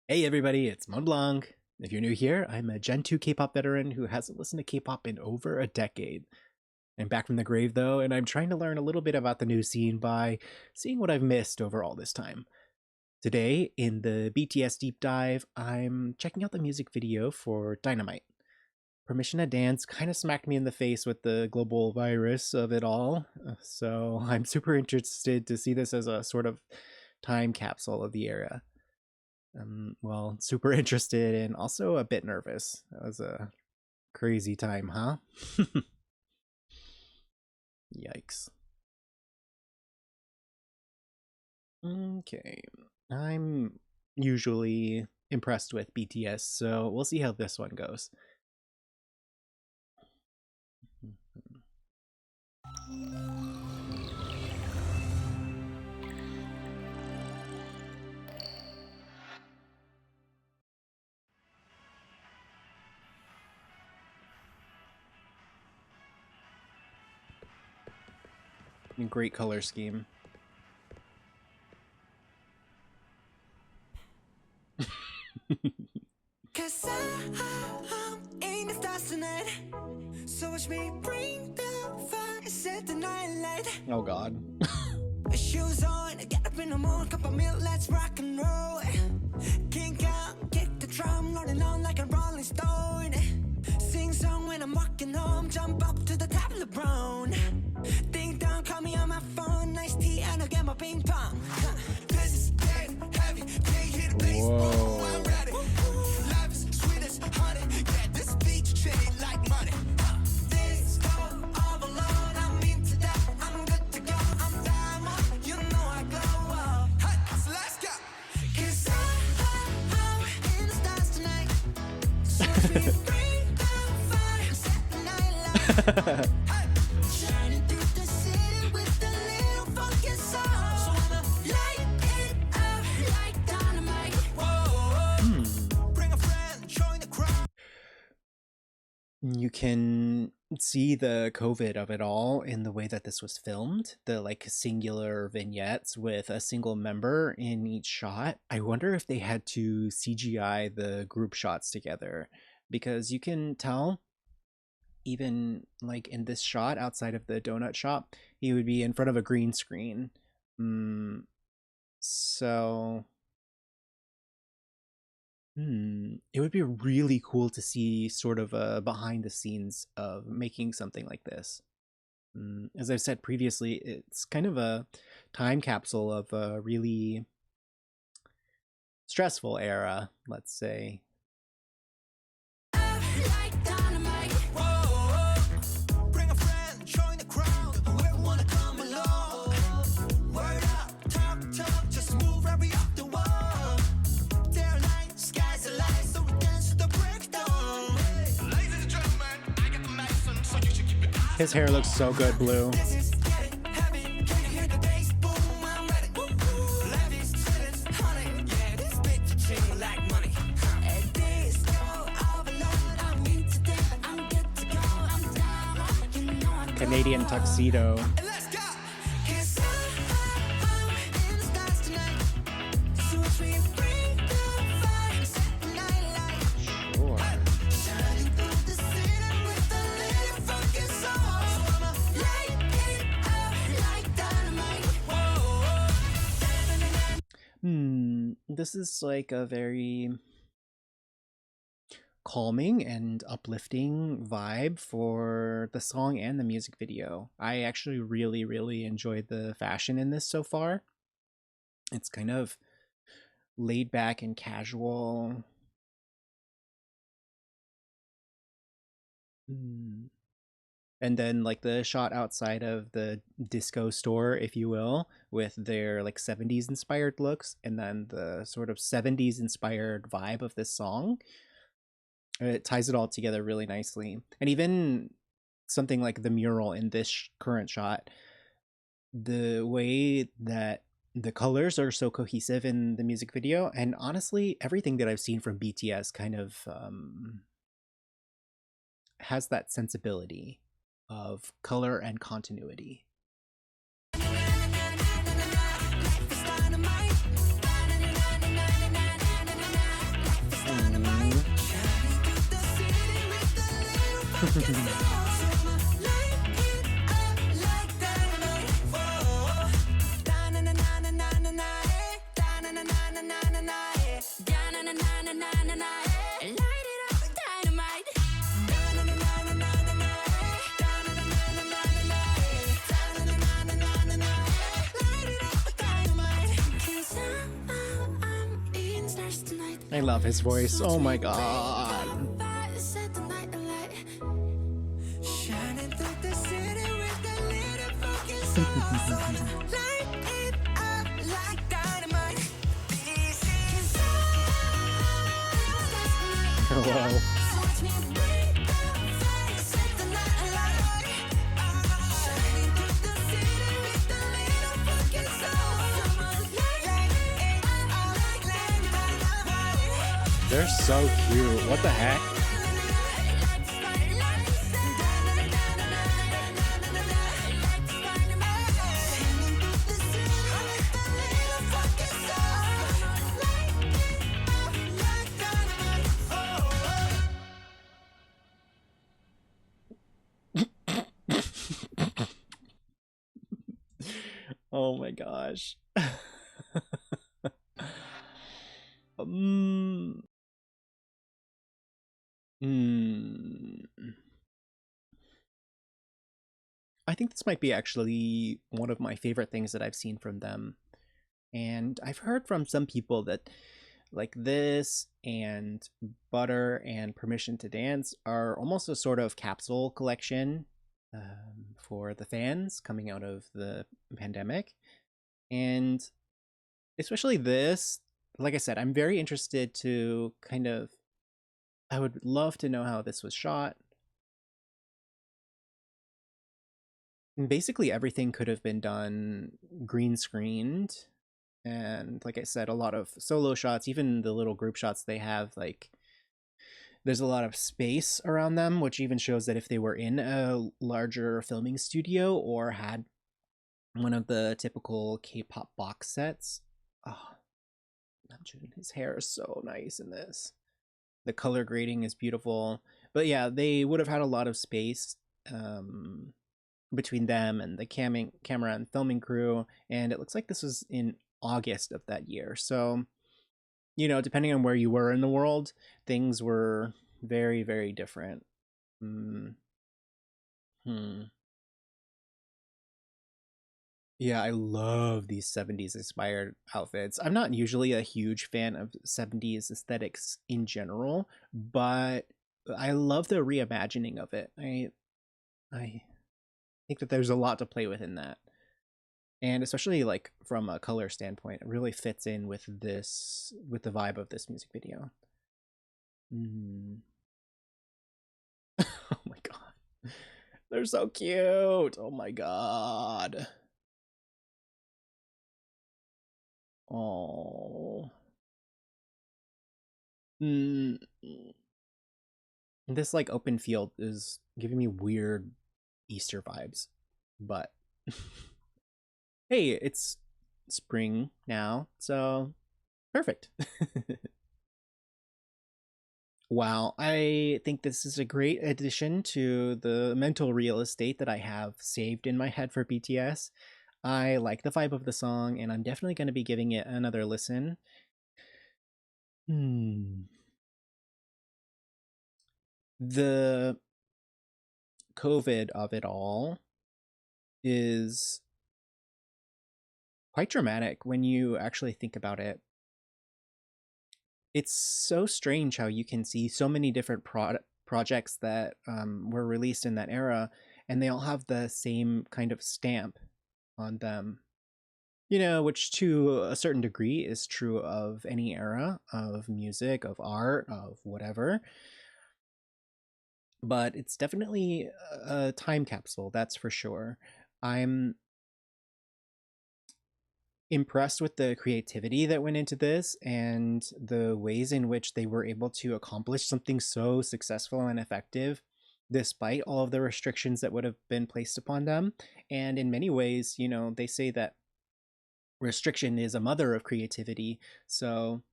Hey everybody, it's Montblanc. If you're new here, I'm a Gen 2 K-pop veteran who hasn't listened to K-pop in over a decade. I'm back from the grave though, and I'm trying to learn a little bit about the new scene by seeing what I've missed over all this time. Today, in the BTS Deep Dive, I'm checking out the music video for Dynamite. Permission to Dance kind of smacked me in the face with the global virus of it all, so I'm super interested to see this as a sort of time capsule of the era. Well, super interested and also a bit nervous. That was a crazy time, huh? Yikes. Okay. I'm usually impressed with BTS, so we'll see how this one goes. Great color scheme. Cause I'm in the stars tonight. So watch me bring the fire, set the night light. Oh god. Shoes on, get up in the morning, cup of milk, let's rock and roll. Kink out, kick the drum, rolling on like a rolling stone. Sing song when I'm walking home, jump up to the top of the brown. Ding dong, call me on my phone, nice tea and I'll get my ping pong. This is dead heavy, can't hear the bass, boom, I'm ready. Life is sweet as honey, yeah, this beach treated like money. This go overload, I'm into that, I'm good to go, I'm diamond, you know I glow up. Hey, so let's go. Cause I'm in the stars tonight. So we bring the fire, set the night light. Shining through the city with a little funky soul. So I'ma light it up like dynamite. Whoa, bring a friend, join the crowd. You can see the COVID of it all in the way that this was filmed. The like singular vignettes with a single member in each shot. I wonder if they had to CGI the group shots together, because you can tell even like in this shot outside of the donut shop, he would be in front of a green screen. So it would be really cool to see sort of a behind the scenes of making something like this. As I've said previously, it's kind of a time capsule of a really stressful era, let's say. Like dynamite. Whoa, bring a friend, join the crowd. Whoever wanna come along. Word up, talk, just move right up the wall. They're like skies are light, so we dance to the breakdown. Ladies and gentlemen, I got the medicine, so you should keep it. His hair looks so good blue. This is getting heavy. Can you hear the bass? Boom, I'm ready. Life is sweet as honey. Yeah, this bitch treating like money. And this go overload. I'm into that. I'm good to go. I'm down. You know I'm Canadian tuxedo. and let's go. 'Cause I'm in the stars tonight. So watch me bring the fire, set the night light. Sure. Shining through the city with a little funky soul. So I'ma light it up like dynamite. Whoa. This is like a very calming and uplifting vibe for the song and the music video. I actually really enjoyed the fashion in this so far. It's kind of laid back and casual. And then like the shot outside of the disco store, if you will, with their like 70s inspired looks, and then the sort of 70s inspired vibe of this song. It ties it all together really nicely. And even something like the mural in this current shot, the way that the colors are so cohesive in the music video, and honestly, everything that I've seen from BTS kind of has that sensibility of color and continuity. Life is dynamite. I love his voice. Oh my god. Shining through the city with the little fucking sun. Light it up like dynamite. This is Hello. watch me bring the fire, set the night alight. Shining through the city with the little fucking sun. Light it up like dynamite. They're so cute. What the heck? Oh my gosh. um, I think this might be actually one of my favorite things that I've seen from them. And I've heard from some people that like this and Butter and Permission to Dance are almost a sort of capsule collection for the fans coming out of the pandemic. And especially this, like I said, I'm very interested to kind of, I would love to know how this was shot. And basically everything could have been done green screened. And like I said, a lot of solo shots, even the little group shots they have, like there's a lot of space around them, which even shows that if they were in a larger filming studio or had one of the typical K-pop box sets. Oh, Namjoon, his hair is so nice in this. The color grading is beautiful. But yeah, they would have had a lot of space between them and the camera and filming crew. And it looks like this was in August of that year. So, you know, depending on where you were in the world, things were very, very different. Yeah, I love these 70s inspired outfits. I'm not usually a huge fan of 70s aesthetics in general, but I love the reimagining of it. I think that there's a lot to play with in that. And especially like from a color standpoint, it really fits in with this, with the vibe of this music video. Oh my god. They're so cute. Oh my god. Oh. This like open field is giving me weird Easter vibes, but hey, it's spring now, so perfect. Wow, I think this is a great addition to the mental real estate that I have saved in my head for BTS. I like the vibe of the song, and I'm definitely going to be giving it another listen. The COVID of it all is quite dramatic when you actually think about it. It's so strange how you can see so many different projects that were released in that era, and they all have the same kind of stamp on them. You know, which to a certain degree is true of any era of music, of art, of whatever. But it's definitely a time capsule, that's for sure. I'm impressed with the creativity that went into this and the ways in which they were able to accomplish something so successful and effective despite all of the restrictions that would have been placed upon them. And in many ways, you know, they say that restriction is a mother of creativity. So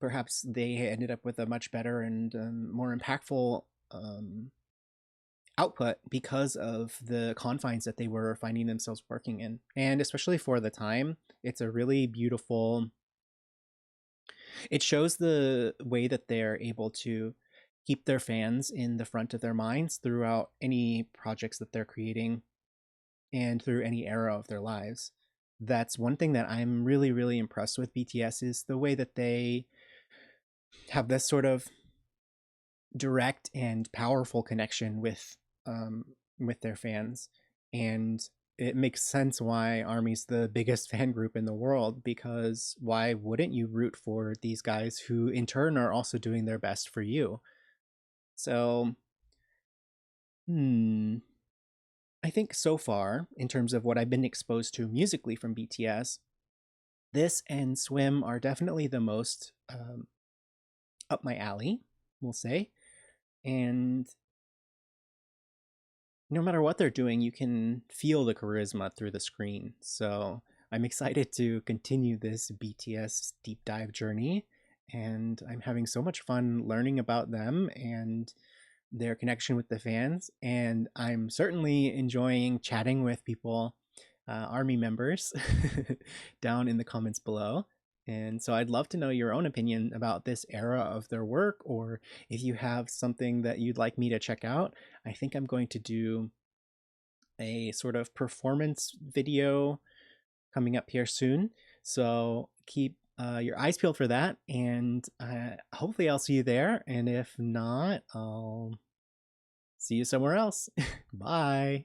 perhaps they ended up with a much better and more impactful output because of the confines that they were finding themselves working in. And especially for the time, it's a really beautiful, it shows the way that they're able to keep their fans in the front of their minds throughout any projects that they're creating and through any era of their lives. That's one thing that I'm really, really impressed with BTS is the way that they have this sort of direct and powerful connection um, with their fans, and it makes sense why Army's the biggest fan group in the world, because why wouldn't you root for these guys who in turn are also doing their best for you? So, hmm, I think so far, in terms of what I've been exposed to musically from BTS, this and Swim are definitely the most up my alley, we'll say. And no matter what they're doing, you can feel the charisma through the screen. So I'm excited to continue this BTS deep dive journey. And I'm having so much fun learning about them and their connection with the fans. And I'm certainly enjoying chatting with people, Army members, down in the comments below. And so I'd love to know your own opinion about this era of their work, or if you have something that you'd like me to check out. I think I'm going to do a sort of performance video coming up here soon. So keep your eyes peeled for that. And hopefully I'll see you there. And if not, I'll see you somewhere else. Bye.